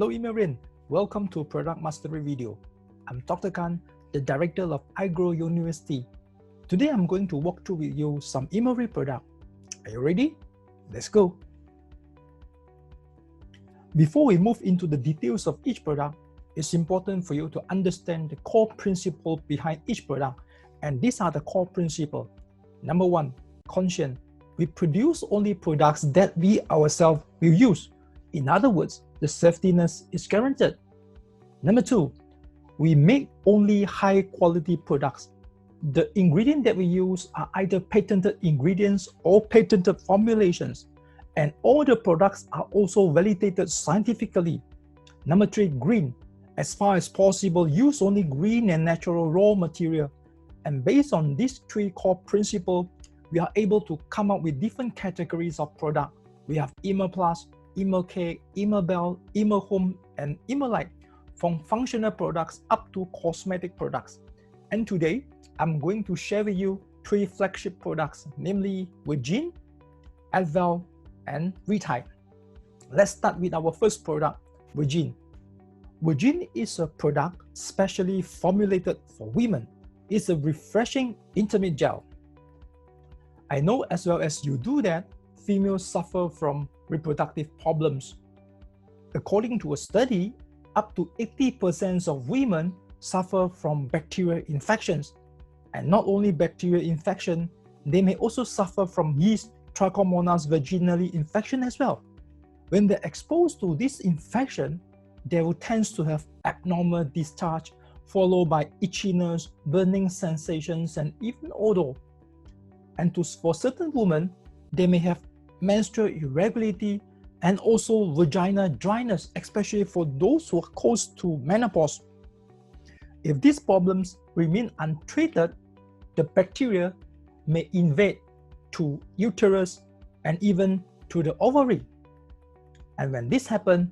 Hello Imarian, welcome to Product Mastery video. I'm Dr. Khan, the Director of iGrow University. Today I'm going to walk through with you some Imari product. Are you ready? Let's go. Before we move into the details of each product, it's important for you to understand the core principle behind each product, and these are the core principles. Number one, conscience. We produce only products that we ourselves will use. In other words, the safetiness is guaranteed. Number two, we make only high quality products. The ingredients that we use are either patented ingredients or patented formulations, and all the products are also validated scientifically. Number three, green. As far as possible, use only green and natural raw material. And based on these three core principles, we are able to come up with different categories of product. We have Immer Plus, Immer K, Immer Bell, Immer Home, and Immer Light, from functional products up to cosmetic products. And today, I'm going to share with you three flagship products, namely Vaginne, Advel, and Vitide. Let's start with our first product, Vaginne. Vaginne is a product specially formulated for women. It's a refreshing intimate gel. I know as well as you do that, females suffer from reproductive problems. According to a study, up to 80% of women suffer from bacterial infections. And not only bacterial infection, they may also suffer from yeast Trichomonas vaginae infection as well. When they're exposed to this infection, they will tend to have abnormal discharge, followed by itchiness, burning sensations, and even odor. And for certain women, they may have menstrual irregularity and also vaginal dryness, especially for those who are close to menopause. If these problems remain untreated, the bacteria may invade to uterus and even to the ovary. And when this happens,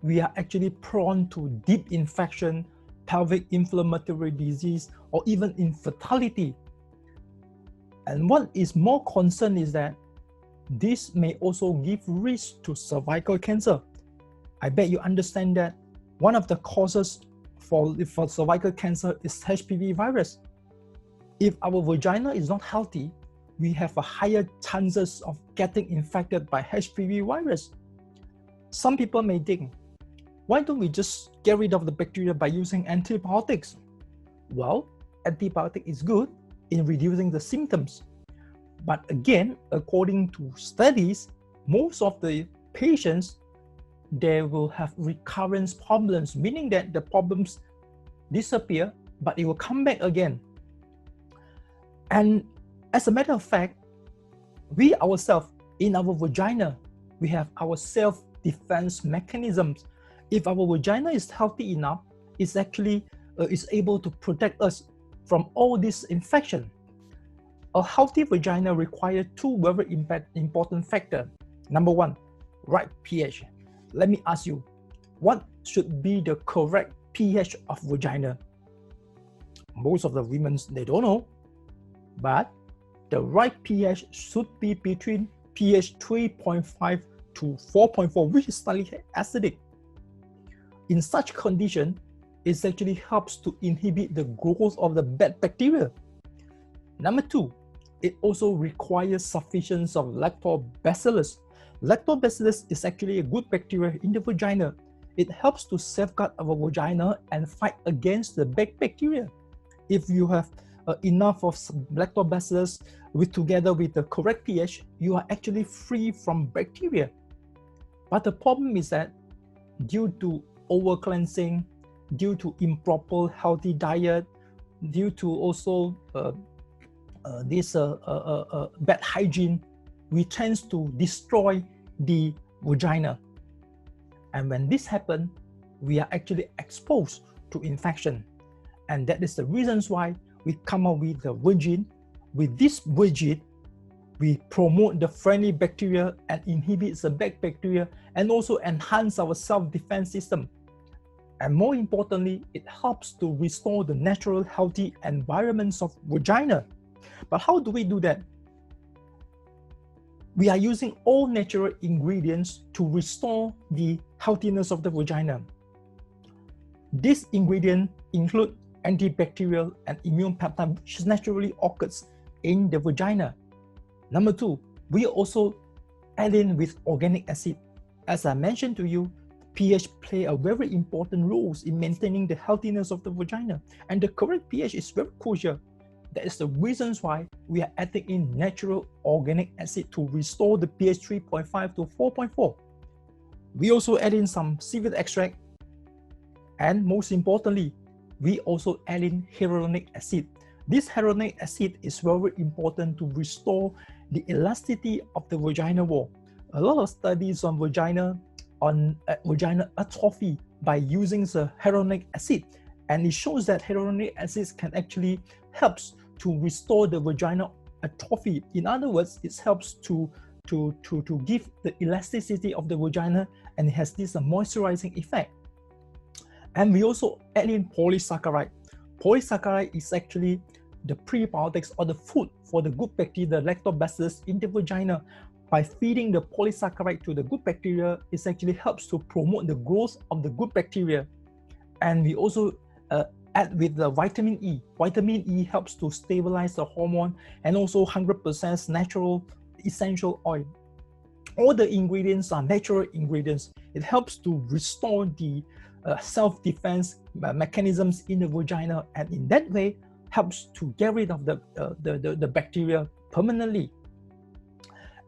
we are actually prone to deep infection, pelvic inflammatory disease, or even infertility. And what is more concerned is that this may also give risk to cervical cancer. I bet you understand that one of the causes for cervical cancer is HPV virus. If our vagina is not healthy, we have a higher chances of getting infected by HPV virus. Some people may think, why don't we just get rid of the bacteria by using antibiotics? Well, antibiotic is good in reducing the symptoms. But again, according to studies, most of the patients, they will have recurrence problems, meaning that the problems disappear, but it will come back again. And as a matter of fact, we ourselves, in our vagina, we have our self-defense mechanisms. If our vagina is healthy enough, it's actually is able to protect us from all this infection. A healthy vagina requires two very important factors. Number one, right pH. Let me ask you, what should be the correct pH of vagina? Most of the women, they don't know, but the right pH should be between pH 3.5 to 4.4, which is slightly acidic. In such condition, it actually helps to inhibit the growth of the bad bacteria. Number two, it also requires sufficient of lactobacillus. Lactobacillus is actually a good bacteria in the vagina. It helps to safeguard our vagina and fight against the bad bacteria. If you have enough of lactobacillus together with the correct pH, you are actually free from bacteria. But the problem is that due to over-cleansing, due to improper healthy diet, due to also bad hygiene, we tend to destroy the vagina. And when this happens, we are actually exposed to infection. And that is the reasons why we come up with the Vaginne. With this Vaginne, we promote the friendly bacteria and inhibit the bad bacteria, and also enhance our self-defense system. And more importantly, it helps to restore the natural healthy environments of vagina. But how do we do that? We are using all natural ingredients to restore the healthiness of the vagina. These ingredients include antibacterial and immune peptide, which naturally occurs in the vagina. Number 2, we also add in with organic acid. As I mentioned to you, pH play a very important role in maintaining the healthiness of the vagina, and the correct pH is very crucial. That is the reasons why we are adding in natural organic acid to restore the pH 3.5 to 4.4. We also add in some seaweed extract, and most importantly, we also add in hyaluronic acid. This hyaluronic acid is very important to restore the elasticity of the vagina wall. A lot of studies on vagina atrophy by using the hyaluronic acid, and it shows that hyaluronic acid can actually help to restore the vagina atrophy. In other words, it helps to give the elasticity of the vagina, and it has this moisturizing effect. And we also add in polysaccharide. Polysaccharide is actually the prebiotics or the food for the good bacteria, the lactobacillus in the vagina. By feeding the polysaccharide to the good bacteria, it actually helps to promote the growth of the good bacteria. And we also add with the vitamin E. Vitamin E helps to stabilize the hormone, and also 100% natural essential oil. All the ingredients are natural ingredients. It helps to restore the self-defense mechanisms in the vagina, and in that way helps to get rid of the bacteria permanently.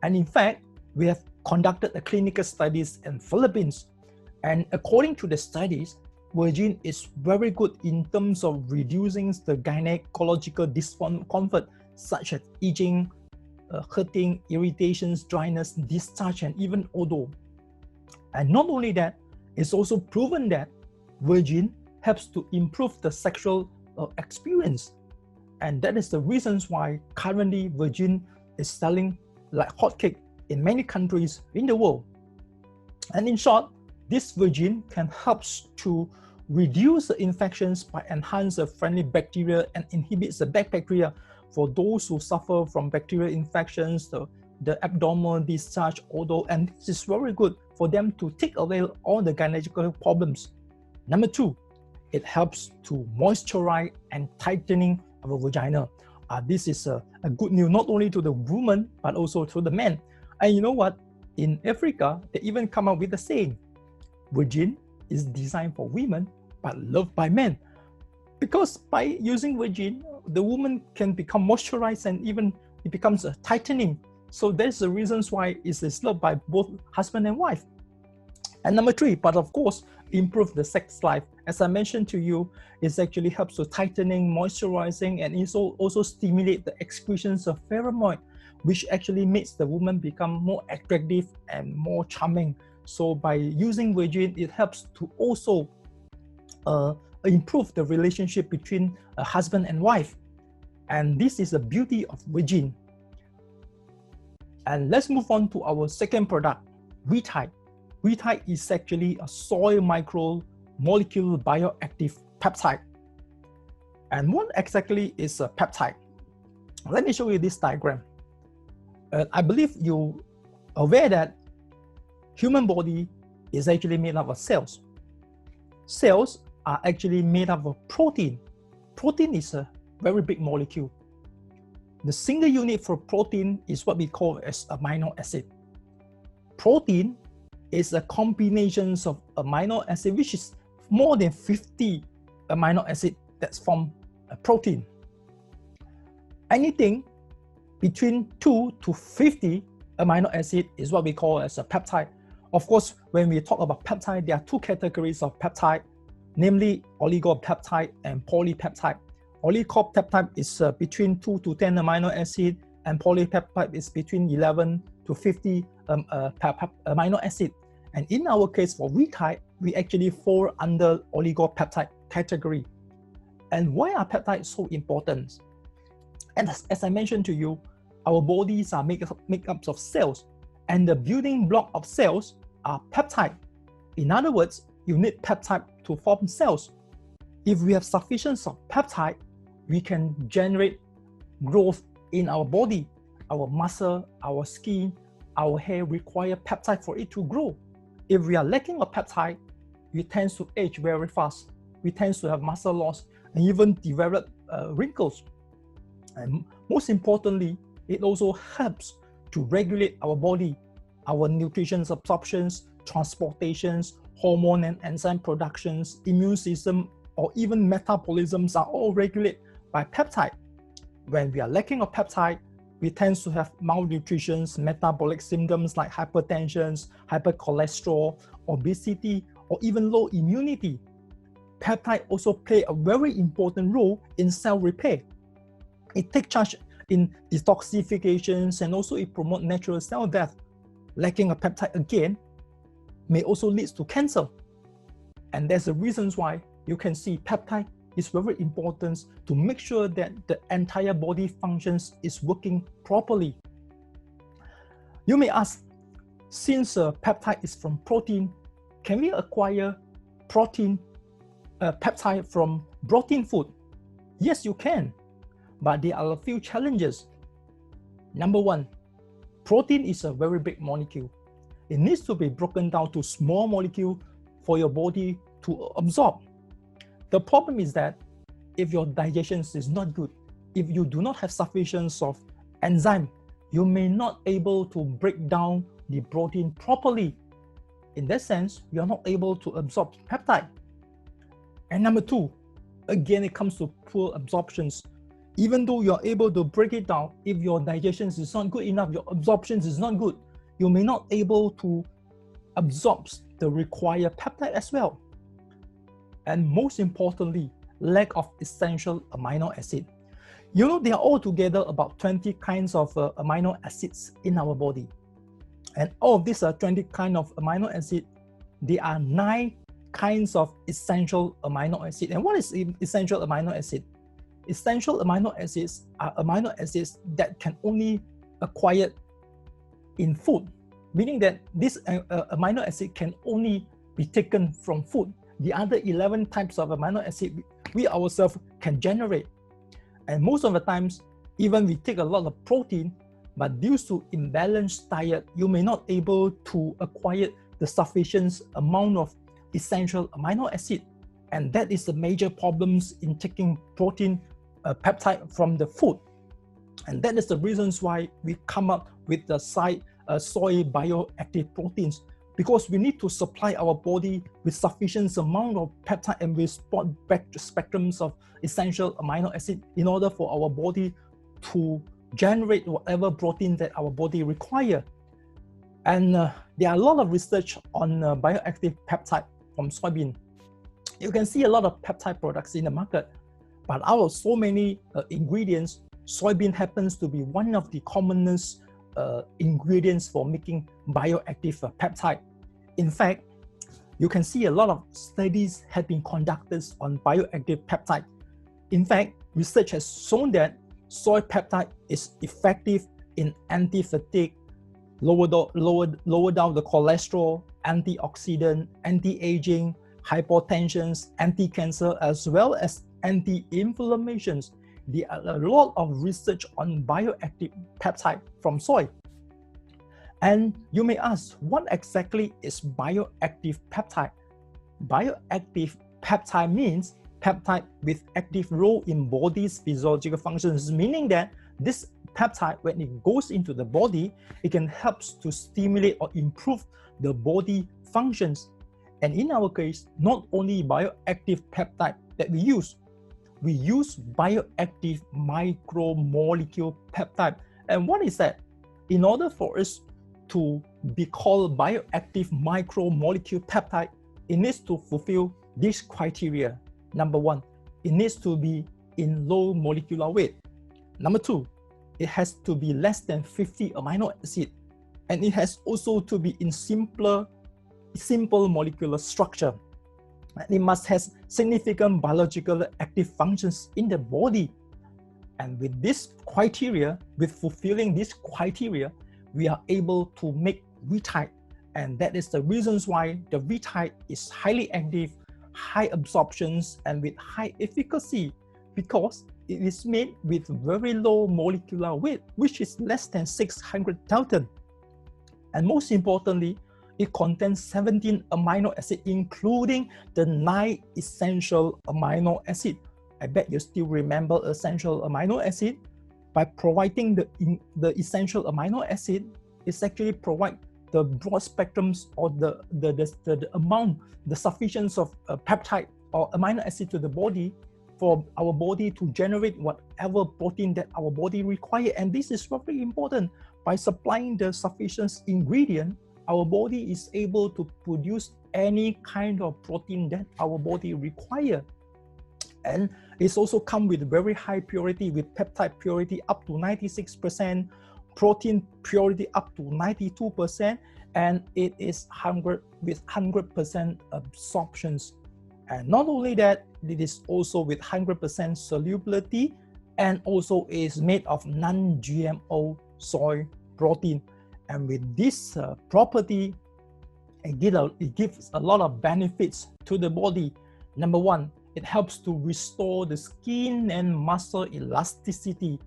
And in fact, we have conducted a clinical studies in Philippines, and according to the studies, Vaginne is very good in terms of reducing the gynecological discomfort such as itching, hurting, irritations, dryness, discharge, and even odor. And not only that, it's also proven that Vaginne helps to improve the sexual experience. And that is the reasons why currently Vaginne is selling like hotcake in many countries in the world. And in short, this Vaginne can help to reduce the infections by enhance the friendly bacteria and inhibits the bad bacteria for those who suffer from bacterial infections, the abdominal discharge, odor, and this is very good for them to take away all the gynecological problems. Number 2, it helps to moisturize and tightening our vagina. This is a good news not only to the woman but also to the men. And you know what? In Africa, they even come up with the saying, Vaginne is designed for women but loved by men. Because by using Vaginne, the woman can become moisturized and even it becomes a tightening. So that's the reasons why it is loved by both husband and wife. And number 3, but of course, improve the sex life. As I mentioned to you, it actually helps to tightening, moisturizing, and it also stimulate the excretions of pheromone, which actually makes the woman become more attractive and more charming. So by using Vaginne, it helps to also improve the relationship between a husband and wife. And this is the beauty of Vaginne. And let's move on to our second product, Vitide. Vitide is actually a soy micromolecule bioactive peptide. And what exactly is a peptide? Let me show you this diagram. I believe you're aware that human body is actually made up of cells. Cells are actually made up of protein. Protein is a very big molecule. The single unit for protein is what we call as amino acid. Protein is a combination of amino acid, which is more than 50 amino acid that's from a protein. Anything between 2 to 50 amino acid is what we call as a peptide. Of course, when we talk about peptide, there are 2 categories of peptide, namely oligopeptide and polypeptide. Oligopeptide is between 2 to 10 amino acid, and polypeptide is between 11 to 50 amino acid. And in our case for Vitide, we actually fall under oligopeptide category. And why are peptides so important? And as I mentioned to you, our bodies are made up of cells, and the building block of cells are peptide. In other words, you need peptide to form cells. If we have sufficient of peptide, we can generate growth in our body. Our muscle, our skin, our hair require peptide for it to grow. If we are lacking of peptide, we tend to age very fast. we tend to have muscle loss and even develop wrinkles. And most importantly, it also helps to regulate our body, our nutrition absorptions, transportations, hormone and enzyme productions, immune system, or even metabolisms are all regulated by peptide. When we are lacking of peptide, we tend to have malnutrition, metabolic symptoms like hypertension, hypercholesterol, obesity, or even low immunity. Peptide also play a very important role in cell repair. It takes charge in detoxifications, and also it promotes natural cell death. Lacking a peptide again may also lead to cancer. And that's the reasons why you can see peptide is very important to make sure that the entire body functions is working properly. You may ask, since peptide is from protein, can we acquire protein peptide from protein food? Yes, you can, but there are a few challenges. Number one, protein is a very big molecule. It needs to be broken down to small molecule for your body to absorb. The problem is that if your digestion is not good, if you do not have sufficient of enzyme, you may not able to break down the protein properly. In that sense, you are not able to absorb peptide. And number two, again, it comes to poor absorptions. Even though you are able to break it down, if your digestion is not good enough, your absorption is not good, you may not able to absorb the required peptide as well. And most importantly, lack of essential amino acid. You know, there are altogether about 20 kinds of amino acids in our body. And all of these are 20 kinds of amino acid. There are 9 kinds of essential amino acid. And what is essential amino acid? Essential amino acids are amino acids that can only acquired in food, meaning that this amino acid can only be taken from food. The other 11 types of amino acid we ourselves can generate. And most of the times, even we take a lot of protein, but due to imbalanced diet, you may not able to acquire the sufficient amount of essential amino acid. And that is the major problems in taking protein peptide from the food. And that is the reasons why we come up with the soy bioactive proteins, because we need to supply our body with sufficient amount of peptide and with spectrums of essential amino acid in order for our body to generate whatever protein that our body require. And there are a lot of research on bioactive peptide from soybean. You can see a lot of peptide products in the market, but out of so many ingredients, soybean happens to be one of the commonest ingredients for making bioactive peptide. In fact, you can see a lot of studies have been conducted on bioactive peptide. In fact, research has shown that soy peptide is effective in anti-fatigue, lower down the cholesterol, antioxidant, anti-aging, hypertension, anti-cancer, as well as anti-inflammations. There are a lot of research on bioactive peptide from soy. And you may ask, what exactly is bioactive peptide? Bioactive peptide means peptide with active role in body's physiological functions, meaning that this peptide, when it goes into the body, it can help to stimulate or improve the body functions. And in our case, not only bioactive peptide that we use bioactive micromolecule peptide. And what is that? In order for us to be called bioactive micromolecule peptide, it needs to fulfill these criteria. Number one, it needs to be in low molecular weight. Number two, it has to be less than 50 amino acid, and it has also to be in simple molecular structure. It must have significant biological active functions in the body. And with this criteria, with fulfilling this criteria, we are able to make Vitide. And that is the reasons why the Vitide is highly active, high absorptions, and with high efficacy, because it is made with very low molecular weight, which is less than 600 Dalton. And most importantly, It contains 17 amino acids, including the 9 essential amino acids. I bet you still remember essential amino acid. By providing the essential amino acid, it's actually provide the broad spectrums or the amount, the sufficiency of peptide or amino acid to the body for our body to generate whatever protein that our body requires. And this is very important. By supplying the sufficient ingredient, our body is able to produce any kind of protein that our body requires. And it's also come with very high purity, with peptide purity up to 96%, protein purity up to 92%, and it is 100% absorptions. And not only that, it is also with 100% solubility, and also is made of non-GMO soy protein. And with this property, it gives a lot of benefits to the body. Number one, it helps to restore the skin and muscle elasticity.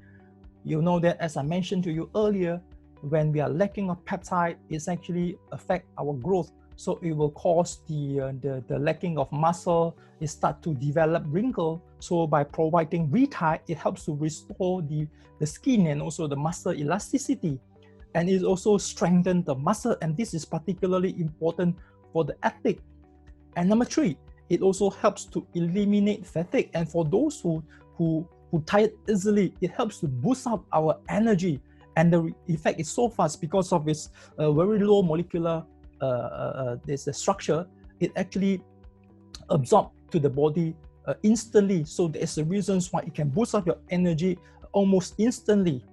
You know that, as I mentioned to you earlier, when we are lacking of peptide, it actually affects our growth. So it will cause the lacking of muscle, it starts to develop wrinkle. So by providing Vitide, it helps to restore the skin and also the muscle elasticity. And it also strengthens the muscle, and this is particularly important for the athlete. And number three, it also helps to eliminate fatigue. And for those who tired easily, it helps to boost up our energy. And the effect is so fast because of its very low molecular structure. It actually absorbs to the body instantly. So there's a reason why it can boost up your energy almost instantly.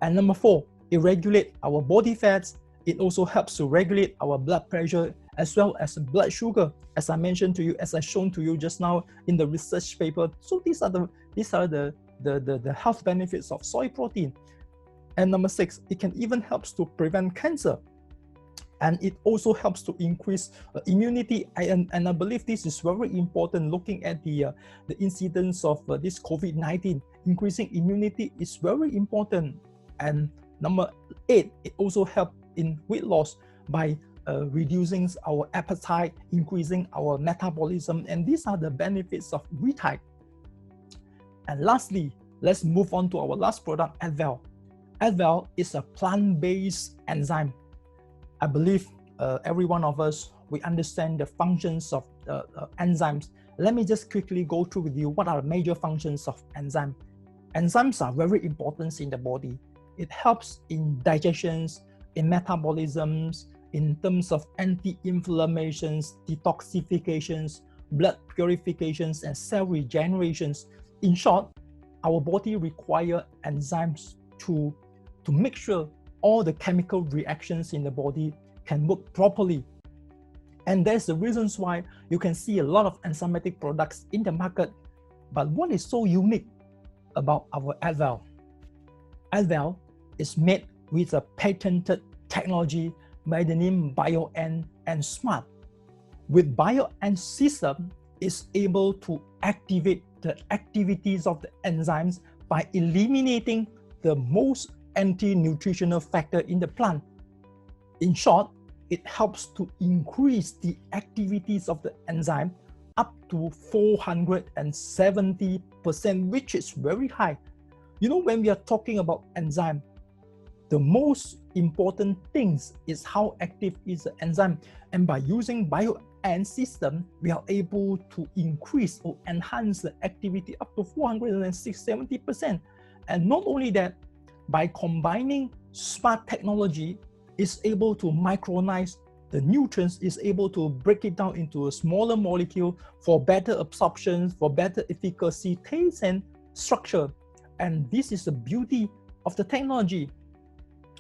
And number four, it regulates our body fats. It also helps to regulate our blood pressure as well as blood sugar, as I mentioned to you, as I shown to you just now in the research paper. So these are the health benefits of soy protein. And number six, it can even helps to prevent cancer. And it also helps to increase immunity. And I believe this is very important looking at the incidence of this COVID-19. Increasing immunity is very important. And number eight, it also helps in weight loss by reducing our appetite, increasing our metabolism. And these are the benefits of Vitide. And lastly, let's move on to our last product, Advel. Advel is a plant-based enzyme. I believe every one of us, we understand the functions of enzymes. Let me just quickly go through with you what are the major functions of enzyme. Enzymes are very important in the body. It helps in digestions, in metabolisms, in terms of anti-inflammations, detoxifications, blood purifications, and cell regenerations. In short, our body requires enzymes to make sure all the chemical reactions in the body can work properly. And that's the reasons why you can see a lot of enzymatic products in the market. But what is so unique about our Advel? Advel is made with a patented technology by the name BioENZ and Smart. With BioENZ system, is able to activate the activities of the enzymes by eliminating the most anti-nutritional factor in the plant. In short, it helps to increase the activities of the enzyme up to 470%, which is very high. You know, when we are talking about enzyme, the most important things is how active is the enzyme. And by using BioENZ system, we are able to increase or enhance the activity up to 470%. And not only that, by combining smart technology, is able to micronize the nutrients, is able to break it down into a smaller molecule for better absorption, for better efficacy, taste, and structure. And this is the beauty of the technology.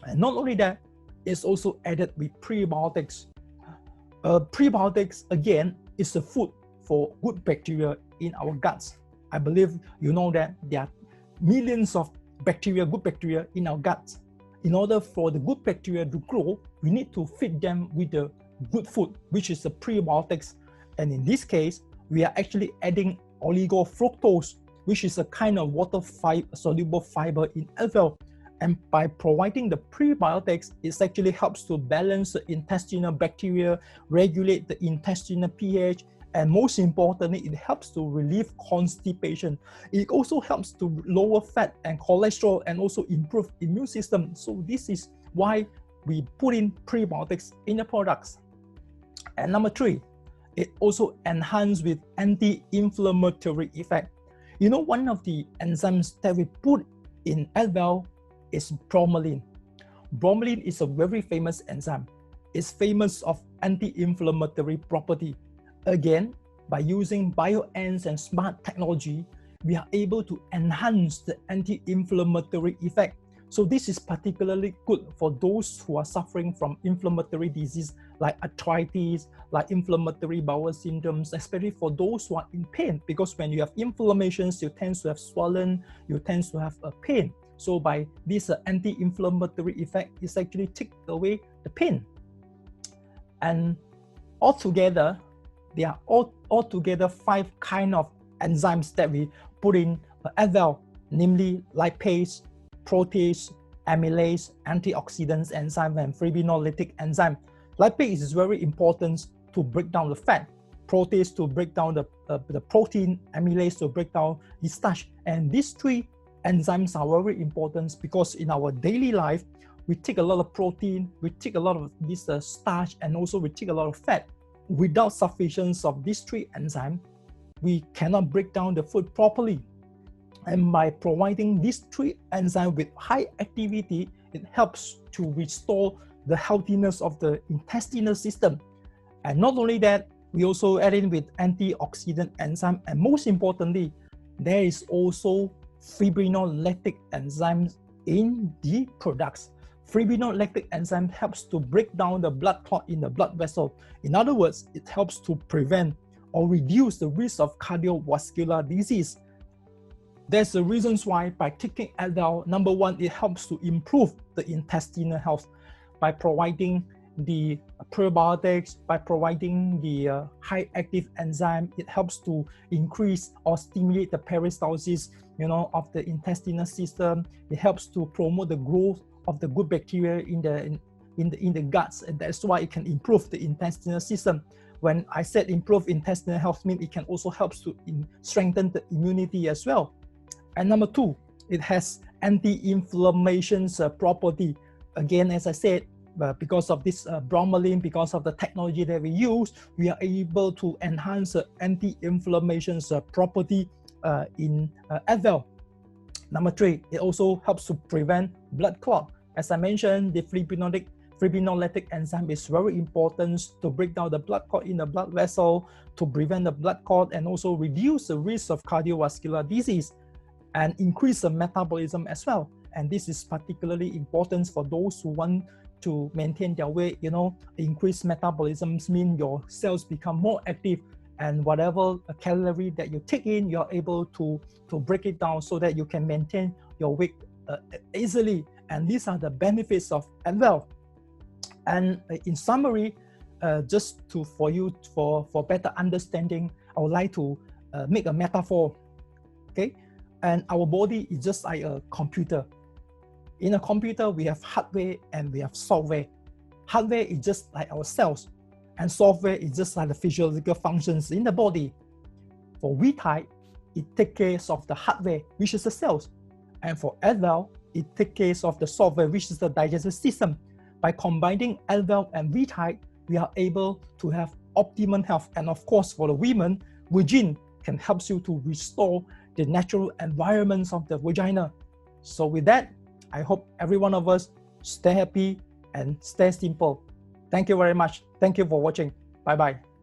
And not only that, it's also added with prebiotics. Prebiotics, again, is a food for good bacteria in our guts. I believe you know that there are millions of bacteria, good bacteria in our guts. In order for the good bacteria to grow, we need to feed them with the good food, which is the prebiotics. And in this case, we are actually adding oligofructose, which is a kind of water soluble fiber in Advel. And by providing the prebiotics, it actually helps to balance the intestinal bacteria, regulate the intestinal pH, and most importantly, it helps to relieve constipation. It also helps to lower fat and cholesterol and also improve immune system. So this is why we put in prebiotics in the products. And number 3, it also enhances with anti-inflammatory effect. You know, one of the enzymes that we put in as well is bromelain. Bromelain is a very famous enzyme. It's famous of anti-inflammatory property. Again, by using BioENZ and smart technology, we are able to enhance the anti-inflammatory effect. So this is particularly good for those who are suffering from inflammatory disease like arthritis, like inflammatory bowel syndromes, especially for those who are in pain, because when you have inflammations, you tend to have swollen, you tend to have a pain. So by this anti-inflammatory effect, it's actually take away the pain. And altogether, there are altogether 5 kind of enzymes that we put in as well, namely lipase, protease, amylase, antioxidants enzyme, and fibrinolytic enzyme. Lipase is very important to break down the fat, protease to break down the protein, amylase to break down the starch. And these 3 enzymes are very important because in our daily life, we take a lot of protein, we take a lot of this starch, and also we take a lot of fat. Without sufficiency of these 3 enzymes, we cannot break down the food properly. And by providing these 3 enzymes with high activity, it helps to restore the healthiness of the intestinal system. And not only that, we also add in with antioxidant enzyme, and most importantly, there is also fibrinolytic enzymes in the products. Fibrinolytic enzyme helps to break down the blood clot in the blood vessel. In other words, it helps to prevent or reduce the risk of cardiovascular disease. There's the reasons why by taking Adel, number 1, it helps to improve the intestinal health by providing the prebiotics, by providing the high active enzyme. It helps to increase or stimulate the peristalsis, of the intestinal system. It helps to promote the growth of the good bacteria in the guts, and that's why it can improve the intestinal system. When I said improve intestinal health, means it can also help to strengthen the immunity as well. And number 2, it has anti-inflammation property. Again, as I said, because of this bromelain, because of the technology that we use, we are able to enhance the anti-inflammation property in as well. Number 3, it also helps to prevent blood clot. As I mentioned, the fibrinolytic enzyme is very important to break down the blood clot in the blood vessel, to prevent the blood clot, and also reduce the risk of cardiovascular disease and increase the metabolism as well. And this is particularly important for those who want to maintain their weight. Increased metabolisms mean your cells become more active, and whatever calorie that you take in, you're able to break it down so that you can maintain your weight easily. And these are the benefits of Adel. And in summary, just for better understanding, I would like to make a metaphor. Okay, and our body is just like a computer. In a computer, we have hardware and we have software. Hardware is just like our cells, and software is just like the physiological functions in the body. For Vitide, it takes care of the hardware, which is the cells. And for Adel, it takes care of the software, which is the digestive system. By combining Adel and Vitide, we are able to have optimum health. And of course, for the women, Vaginne can help you to restore the natural environments of the vagina. So with that, I hope every one of us stay happy and stay simple. Thank you very much. Thank you for watching. Bye-bye.